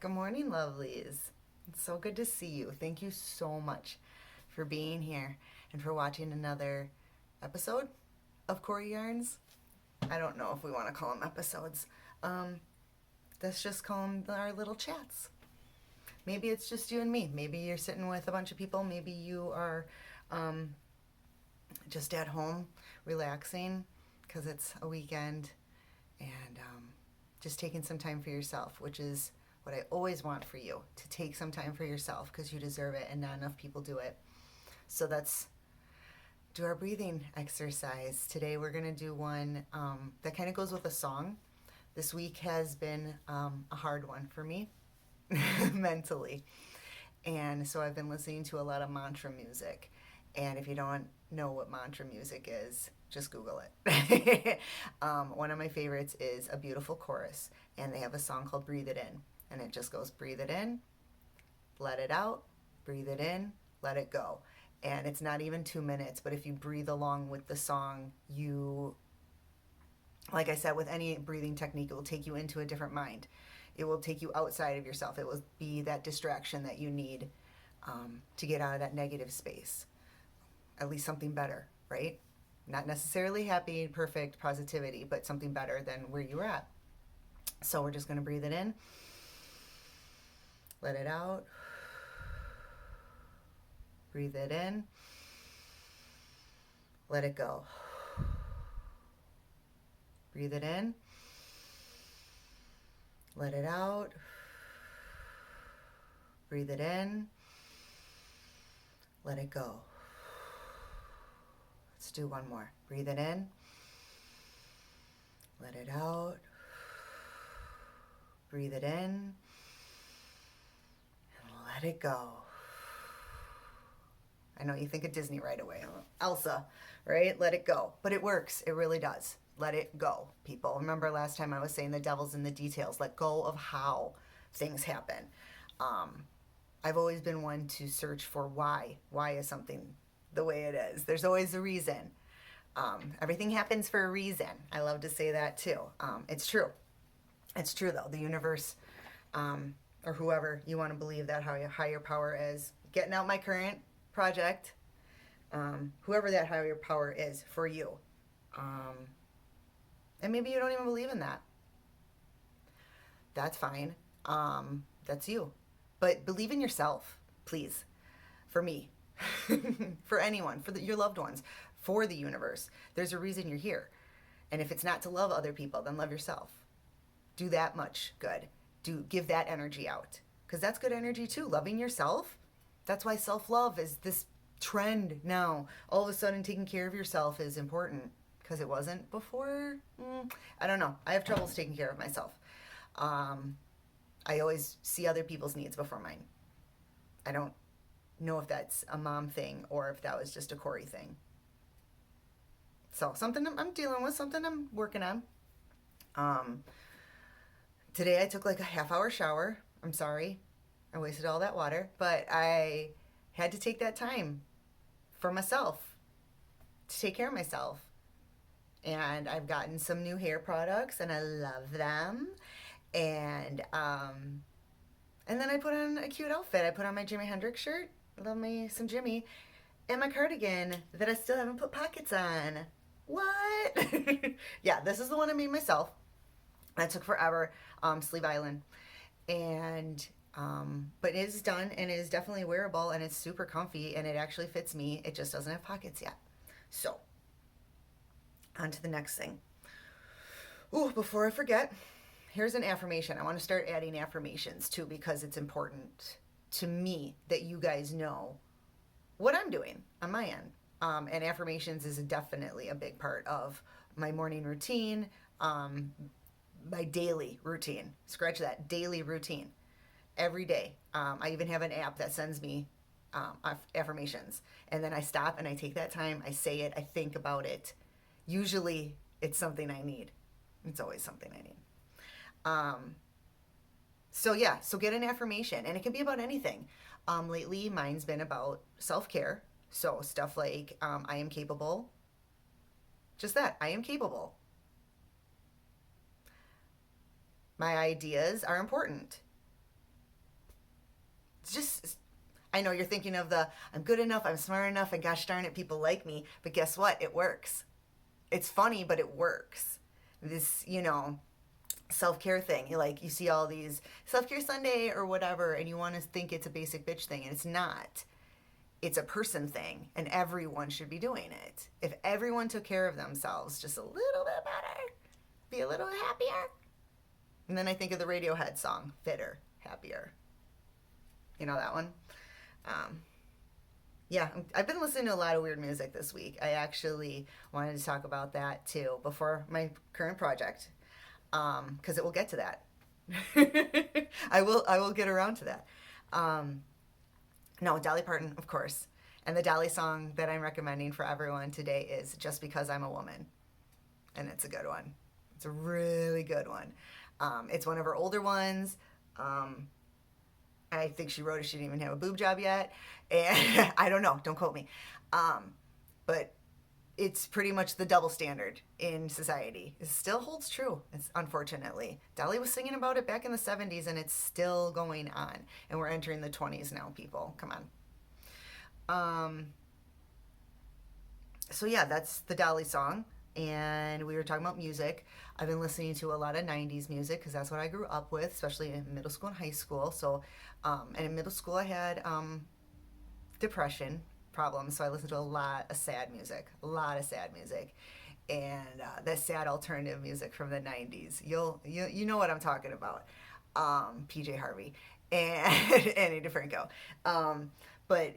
Good morning, lovelies. It's so good to see you. Thank you so much for being here and for watching another episode of Corey Yarns. I don't know if we want to call them episodes. Um, let's just call them our little chats. Maybe it's just you and me. Maybe you're sitting with a bunch of people. Maybe you are um, just at home relaxing because it's a weekend and just taking some time for yourself, which is what I always want for you, to take some time for yourself because you deserve it and not enough people do it. So let's do our breathing exercise. Today we're going to do one that kind of goes with a song. This week has been a hard one for me mentally. And so I've been listening to a lot of mantra music. And if you don't know what mantra music is, just Google it. One of my favorites is A Beautiful Chorus, and they have a song called Breathe It In. And it just goes, breathe it in, let it out, breathe it in, let it go. And it's not even 2 minutes, but if you breathe along with the song, you, like I said, with any breathing technique, it will take you into a different mind. It will take you outside of yourself. It will be that distraction that you need to get out of that negative space. At least something better, right? Not necessarily happy, perfect positivity, but something better than where you were at. So we're just going to breathe it in, let it out, breathe it in, let it go. Breathe it in, let it out, breathe it in, let it go. Let's do one more. Breathe it in, let it out, breathe it in, and let it go. I know you think of Disney right away. Elsa, right? Let it go. But it works. It really does. Let it go, people. Remember last time I was saying the devil's in the details. Let go of how things happen. I've always been one to search for why. Why is something the way it is? There's always a reason. Everything happens for a reason. I love to say that too. It's true. It's true though. The universe, or whoever you want to believe that higher power is, getting out my current project, whoever that higher power is for you. And maybe you don't even believe in that. That's fine. That's you. But believe in yourself, please. For me, for anyone, for your loved ones, for the universe. There's a reason you're here. And if it's not to love other people, then love yourself. Do that much good. Give that energy out. Because that's good energy too. Loving yourself. That's why self-love is this trend now. All of a sudden taking care of yourself is important. Because it wasn't before. I don't know. I have troubles taking care of myself. I always see other people's needs before mine. I don't know if that's a mom thing or if that was just a Corey thing. So something I'm dealing with, something I'm working on. Today I took like a half-hour shower. I'm sorry. I wasted all that water. But I had to take that time for myself, to take care of myself. And I've gotten some new hair products and I love them. And then I put on a cute outfit. I put on my Jimi Hendrix shirt. I love me some Jimmy. And my cardigan that I still haven't put pockets on. What? Yeah, this is the one I made myself. That took forever. Sleeve Island. And but it is done and it is definitely wearable and it's super comfy and it actually fits me. It just doesn't have pockets yet. So, on to the next thing. Ooh, before I forget, here's an affirmation. I want to start adding affirmations too because it's important to me that you guys know what I'm doing on my end. And affirmations is definitely a big part of my morning routine, my daily routine. Scratch that, daily routine. Every day. I even have an app that sends me affirmations. And then I stop and I take that time, I say it, I think about it. Usually it's something I need. It's always something I need. So yeah, so get an affirmation and it can be about anything. Lately mine's been about self-care. So stuff like, I am capable. Just that, I am capable. My ideas are important. I know you're thinking of the I'm good enough, I'm smart enough, and gosh darn it, people like me. But guess what? It works. It's funny, but it works. This, self-care thing. You see all these self-care Sunday or whatever, and you want to think it's a basic bitch thing, and it's not. It's a person thing, and everyone should be doing it. If everyone took care of themselves just a little bit better, be a little happier. And then I think of the Radiohead song, Fitter, Happier. You know that one? Yeah, I've been listening to a lot of weird music this week. I actually wanted to talk about that too before my current project, because it will get to that. I will get around to that. No, Dolly Parton, of course. And the Dolly song that I'm recommending for everyone today is Just Because I'm a Woman. And it's a good one. It's a really good one. It's one of her older ones. I think she wrote it. She didn't even have a boob job yet. And I don't know. Don't quote me. But it's pretty much the double standard in society. It still holds true, unfortunately. Dolly was singing about it back in the 70s, and it's still going on. And we're entering the 20s now, people. Come on. So yeah, that's the Dolly song. And we were talking about music. I've been listening to a lot of 90s music because that's what I grew up with, especially in middle school and high school. So, and in middle school I had depression problems, so I listened to a lot of sad music. And that sad alternative music from the 90s. You know what I'm talking about. PJ Harvey and Annie DeFranco. But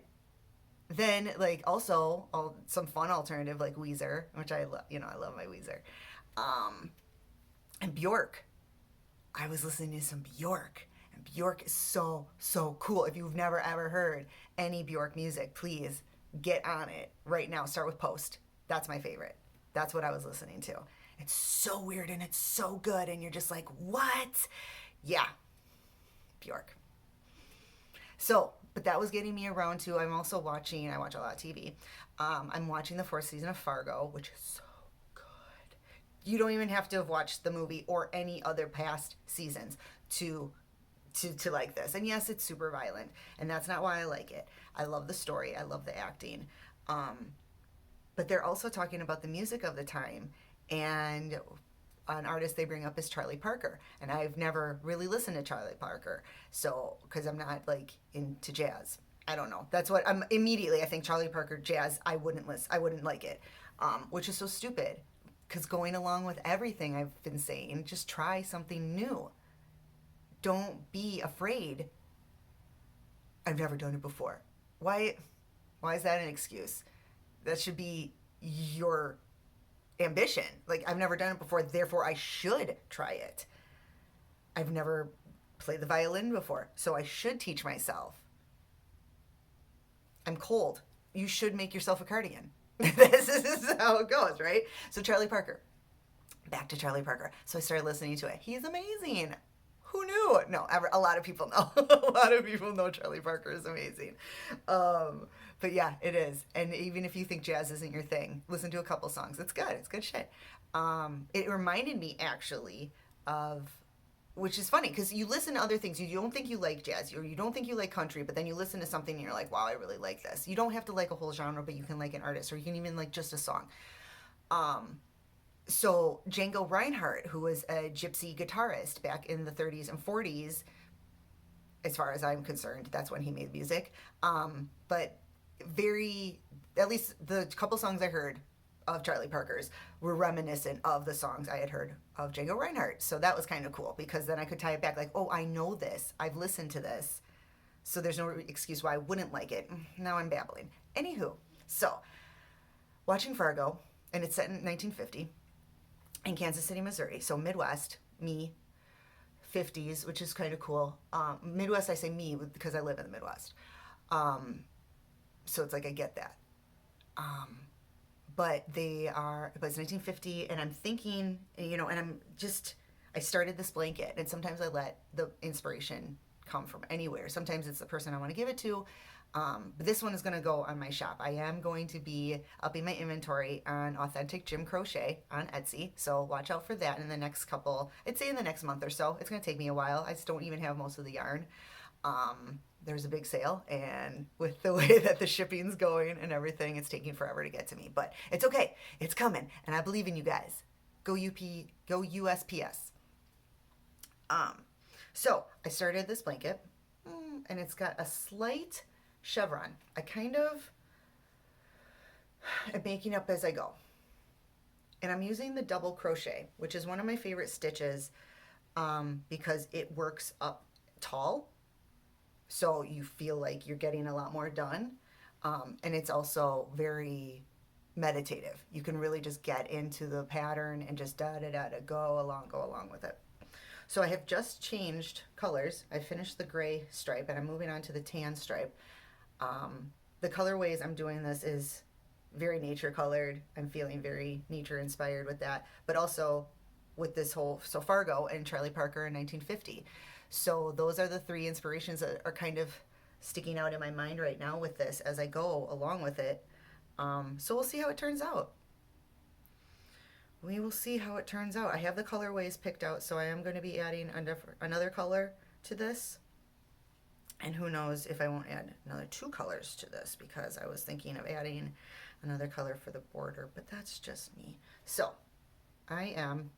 then, also some fun alternative like Weezer, which I love. I love my Weezer. And Bjork. I was listening to some Bjork. And Bjork is so, so cool. If you've never ever heard any Bjork music, please get on it right now. Start with Post. That's my favorite. That's what I was listening to. It's so weird and it's so good. And you're just like, what? Yeah. Bjork. So, but that was getting me around to, I watch a lot of TV. I'm watching the 4th season of Fargo, which is so good. You don't even have to have watched the movie or any other past seasons to like this. And yes, it's super violent, and that's not why I like it. I love the story. I love the acting. But they're also talking about the music of the time, and an artist they bring up is Charlie Parker, and I've never really listened to Charlie Parker, so because I'm not into jazz. I don't know. That's what I'm immediately. I think Charlie Parker jazz. I wouldn't like it, which is so stupid. Because going along with everything I've been saying, just try something new. Don't be afraid. I've never done it before. Why is that an excuse? That should be your ambition. I've never done it before, therefore I should try it. I've never played the violin before, so I should teach myself. I'm cold. You should make yourself a cardigan. This is how it goes, right? So Charlie Parker. Back to Charlie Parker. So I started listening to it. He's amazing. Who knew? No, a lot of people know. A lot of people know Charlie Parker is amazing. But yeah, it is. And even if you think jazz isn't your thing, listen to a couple songs. It's good. It's good shit. It reminded me actually of, which is funny because you listen to other things. You don't think you like jazz or you don't think you like country, but then you listen to something and you're like, wow, I really like this. You don't have to like a whole genre, but you can like an artist, or you can even like just a song. So Django Reinhardt, who was a gypsy guitarist back in the 30s and 40s, as far as I'm concerned, that's when he made music. But at least the couple songs I heard of Charlie Parker's were reminiscent of the songs I had heard of Django Reinhardt. So that was kind of cool because then I could tie it back oh, I know this. I've listened to this. So there's no excuse why I wouldn't like it. Now I'm babbling. Anywho, so watching Fargo, and it's set in 1950 in Kansas City, Missouri. So Midwest, me, 50s, which is kind of cool. Midwest, I say me because I live in the Midwest. So it's I get that. But it's 1950, and I'm thinking, and I started this blanket, and sometimes I let the inspiration come from anywhere. Sometimes it's the person I want to give it to. But this one is going to go on my shop. I am going to be upping my inventory on Authentic Gym Crochet on Etsy. So watch out for that in the next couple, I'd say in the next month or so. It's going to take me a while. I just don't even have most of the yarn. There's a big sale, and with the way that the shipping's going and everything, it's taking forever to get to me. But it's okay. It's coming, and I believe in you guys. Go USPS. So I started this blanket, and it's got a slight chevron. I kind of am making up as I go. And I'm using the double crochet, which is one of my favorite stitches, because it works up tall. So you feel like you're getting a lot more done. And it's also very meditative. You can really just get into the pattern and just go along with it. So I have just changed colors. I finished the gray stripe and I'm moving on to the tan stripe. The colorways I'm doing this is very nature colored. I'm feeling very nature inspired with that, but also with this whole, so Fargo and Charlie Parker in 1950. So those are the three inspirations that are kind of sticking out in my mind right now with this as I go along with it. So we'll see how it turns out. We will see how it turns out. I have the colorways picked out, so I am going to be adding another color to this. And who knows if I won't add another 2 colors to this, because I was thinking of adding another color for the border, but that's just me. So I am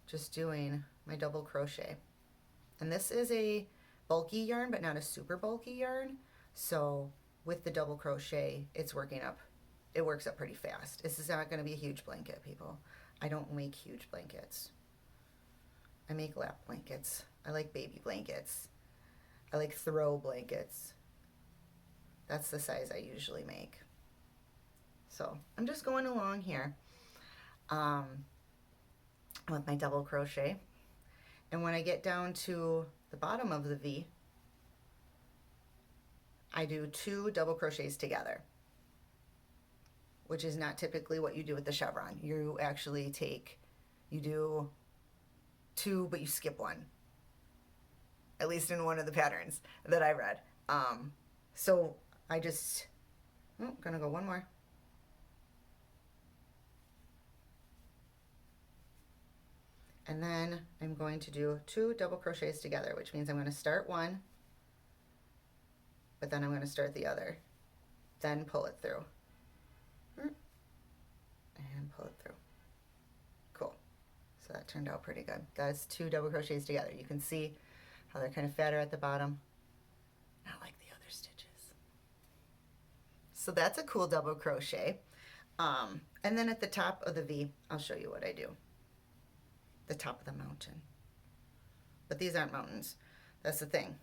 just doing my double crochet. And this is a bulky yarn, but not a super bulky yarn. So with the double crochet, it works up pretty fast. This is not going to be a huge blanket, people. I don't make huge blankets. I make lap blankets. I like baby blankets. I like throw blankets. That's the size I usually make. So I'm just going along here with my double crochet. And when I get down to the bottom of the V, I do 2 double crochets together, which is not typically what you do with the chevron. You actually you do 2, but you skip 1. At least in one of the patterns that I read. So I just, gonna go 1 more. And then I'm going to do 2 double crochets together, which means I'm going to start one, but then I'm going to start the other, then pull it through, and pull it through. Cool. So that turned out pretty good. That's 2 double crochets together. You can see how they're kind of fatter at the bottom, not like the other stitches. So that's a cool double crochet. And then at the top of the V, I'll show you what I do. The top of the mountain. But these aren't mountains. That's the thing.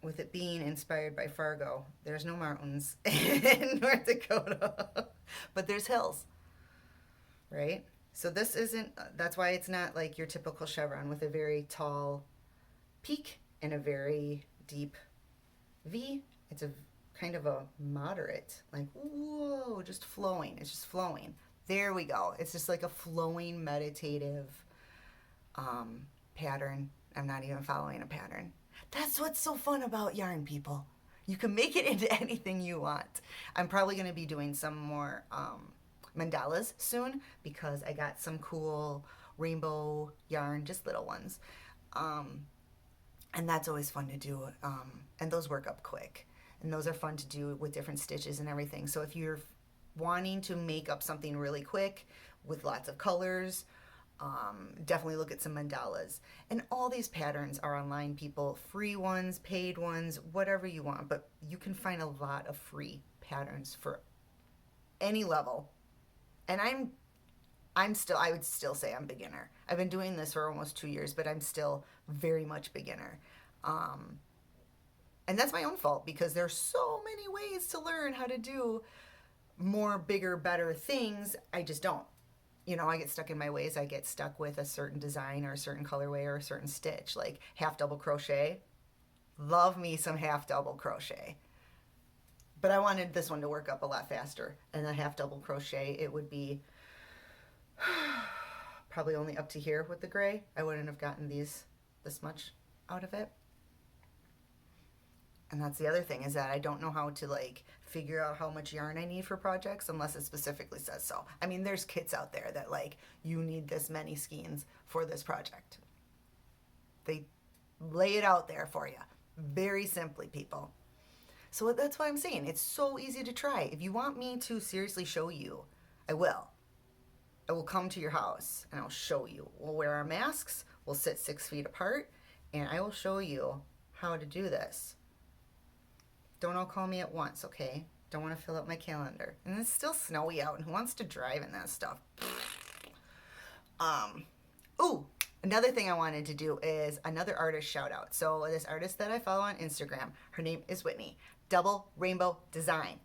With it being inspired by Fargo, there's no mountains in North Dakota, but there's hills, right? So this isn't, that's why it's not like your typical chevron with a very tall peak and a very deep V. It's a kind of a moderate, like, whoa, just flowing. It's just flowing. There we go. It's just like a flowing, meditative pattern. I'm not even following a pattern. That's what's so fun about yarn, people. You can make it into anything you want. I'm probably going to be doing some more mandalas soon, because I got some cool rainbow yarn, just little ones. And that's always fun to do. And those work up quick. And those are fun to do with different stitches and everything. So if you're wanting to make up something really quick with lots of colors, definitely look at some mandalas. And all these patterns are online, people. Free ones, paid ones, whatever you want. But you can find a lot of free patterns for any level. And I would still say I'm beginner. I've been doing this for almost 2 years, but I'm still very much beginner. And that's my own fault, because there's so many ways to learn how to do more, bigger, better things. I just don't. You know, I get stuck in my ways. I get stuck with a certain design or a certain colorway or a certain stitch, like half double crochet. Love me some half double crochet. But I wanted this one to work up a lot faster. And a half double crochet, it would be probably only up to here with the gray. I wouldn't have gotten this much out of it. And that's the other thing, is that I don't know how to like figure out how much yarn I need for projects unless it specifically says so. I mean, there's kits out there that like, you need this many skeins for this project. They lay it out there for you very simply, people. So that's why I'm saying it's so easy to try. If you want me to seriously show you, I will. I will come to your house and I'll show you. We'll wear our masks, we'll sit 6 feet apart, and I will show you how to do this. Don't all call me at once, okay? Don't want to fill up my calendar. And it's still snowy out, and who wants to drive in that stuff? Ooh, another thing I wanted to do is another artist shout out. So this artist that I follow on Instagram, her name is Whitney. Double Rainbow Design.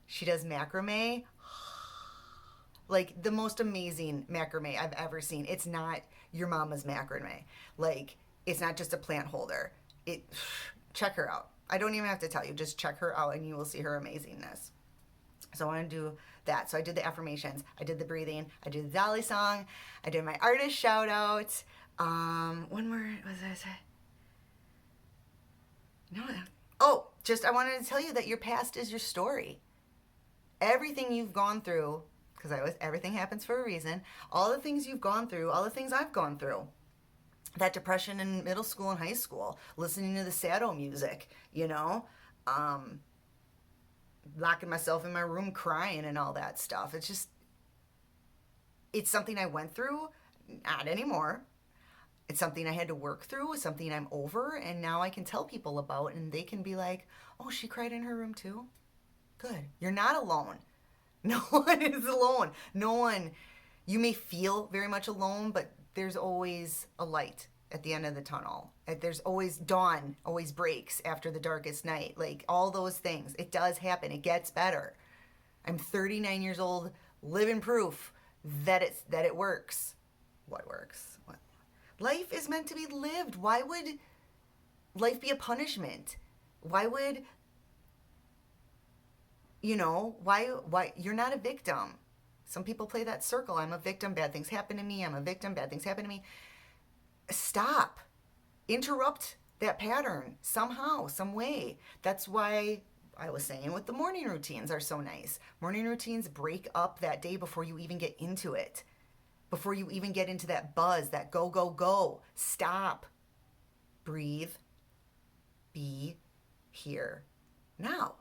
She does macrame. Like the most amazing macrame I've ever seen. It's not your mama's macrame. Like, it's not just a plant holder. Check her out. I don't even have to tell you. Just check her out and you will see her amazingness. So I want to do that. So I did the affirmations. I did the breathing. I did the Dolly song. I did my artist shout out. One more, what did I say? No. Oh, just I wanted to tell you that your past is your story. Everything you've gone through, because everything happens for a reason. All the things you've gone through, all the things I've gone through. That depression in middle school and high school, listening to the Shoutout music, you know, locking myself in my room crying and all that stuff. It's just, it's something I went through, not anymore. It's something I had to work through, it's something I'm over, and now I can tell people about, and they can be like, oh, she cried in her room too? Good. You're not alone. No one is alone. No one, you may feel very much alone, but there's always a light at the end of the tunnel. There's always dawn, always breaks after the darkest night. Like all those things. It does happen. It gets better. I'm 39 years old, living proof that it works. What works? What? Life is meant to be lived. Why would life be a punishment? Why would, you know, why you're not a victim. Some people play that circle. I'm a victim, bad things happen to me. I'm a victim, bad things happen to me. Stop. Interrupt that pattern somehow, some way. That's why I was saying what the morning routines are so nice. Morning routines break up that day before you even get into it. Before you even get into that buzz, that go, go, go. Stop. Breathe. Be here now.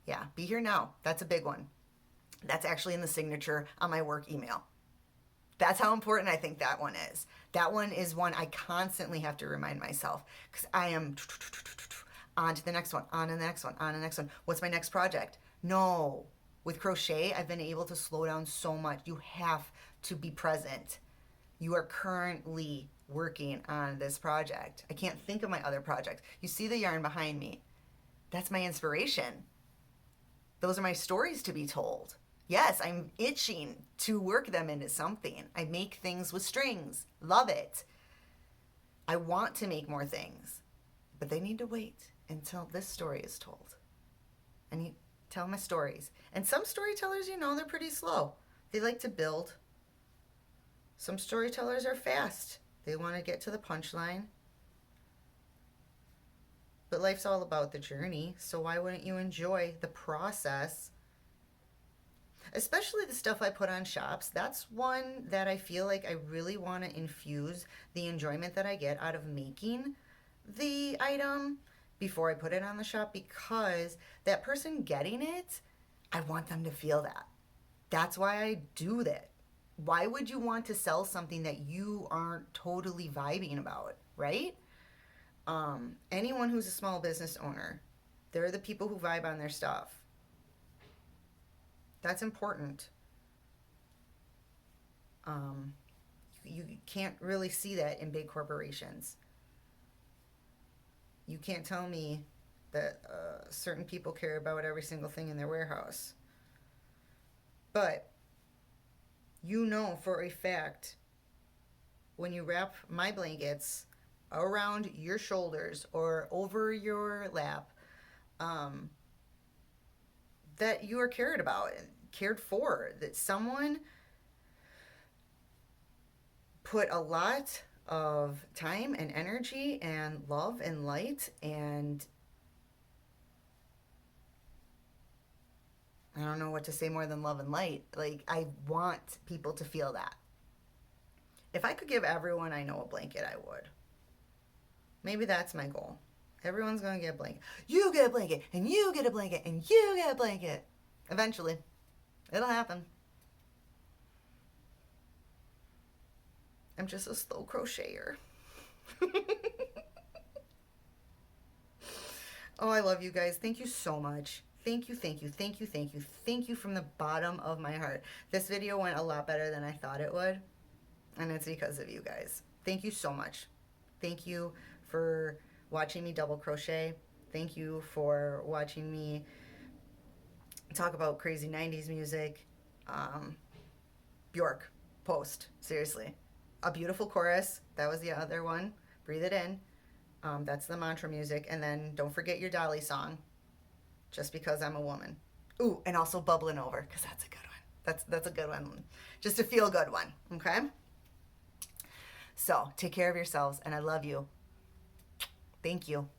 Yeah, be here now. That's a big one. That's actually in the signature on my work email. That's how important I think that one is. That one is one I constantly have to remind myself, because I am on to the next one, on to the next one, on to the next one. What's my next project? No. With crochet, I've been able to slow down so much. You have to be present. You are currently working on this project. I can't think of my other projects. You see the yarn behind me. That's my inspiration. Those are my stories to be told. Yes, I'm itching to work them into something. I make things with strings. Love it. I want to make more things, but they need to wait until this story is told. I need to tell my stories. And some storytellers, you know, they're pretty slow. They like to build. Some storytellers are fast. They want to get to the punchline. But life's all about the journey, so why wouldn't you enjoy the process? Especially the stuff I put on shops. That's one that I feel like I really want to infuse the enjoyment that I get out of making the item before I put it on the shop, because that person getting it, I want them to feel that. That's why I do that. Why would you want to sell something that you aren't totally vibing about, right? Anyone who's a small business owner, they're the people who vibe on their stuff. That's important. You can't really see that in big corporations. You can't tell me that certain people care about every single thing in their warehouse. But you know for a fact, when you wrap my blankets around your shoulders or over your lap, that you are cared about and cared for, that someone put a lot of time and energy and love and light, and I don't know what to say more than love and light. Like, I want people to feel that. If I could give everyone I know a blanket, I would. Maybe that's my goal. Everyone's going to get a blanket. You get a blanket, and you get a blanket, and you get a blanket. Eventually. It'll happen. I'm just a slow crocheter. Oh, I love you guys. Thank you so much. Thank you, thank you, thank you, thank you, thank you from the bottom of my heart. This video went a lot better than I thought it would, and it's because of you guys. Thank you so much. Thank you for watching me double crochet. Thank you for watching me talk about crazy 90s music. Bjork, Post, seriously. A Beautiful Chorus, that was the other one. Breathe It In. That's the mantra music. And then don't forget your Dolly song, Just Because I'm a Woman. Ooh, and also Bubbling Over, because that's a good one. That's a good one. Just a feel good one, okay? So take care of yourselves, and I love you. Thank you.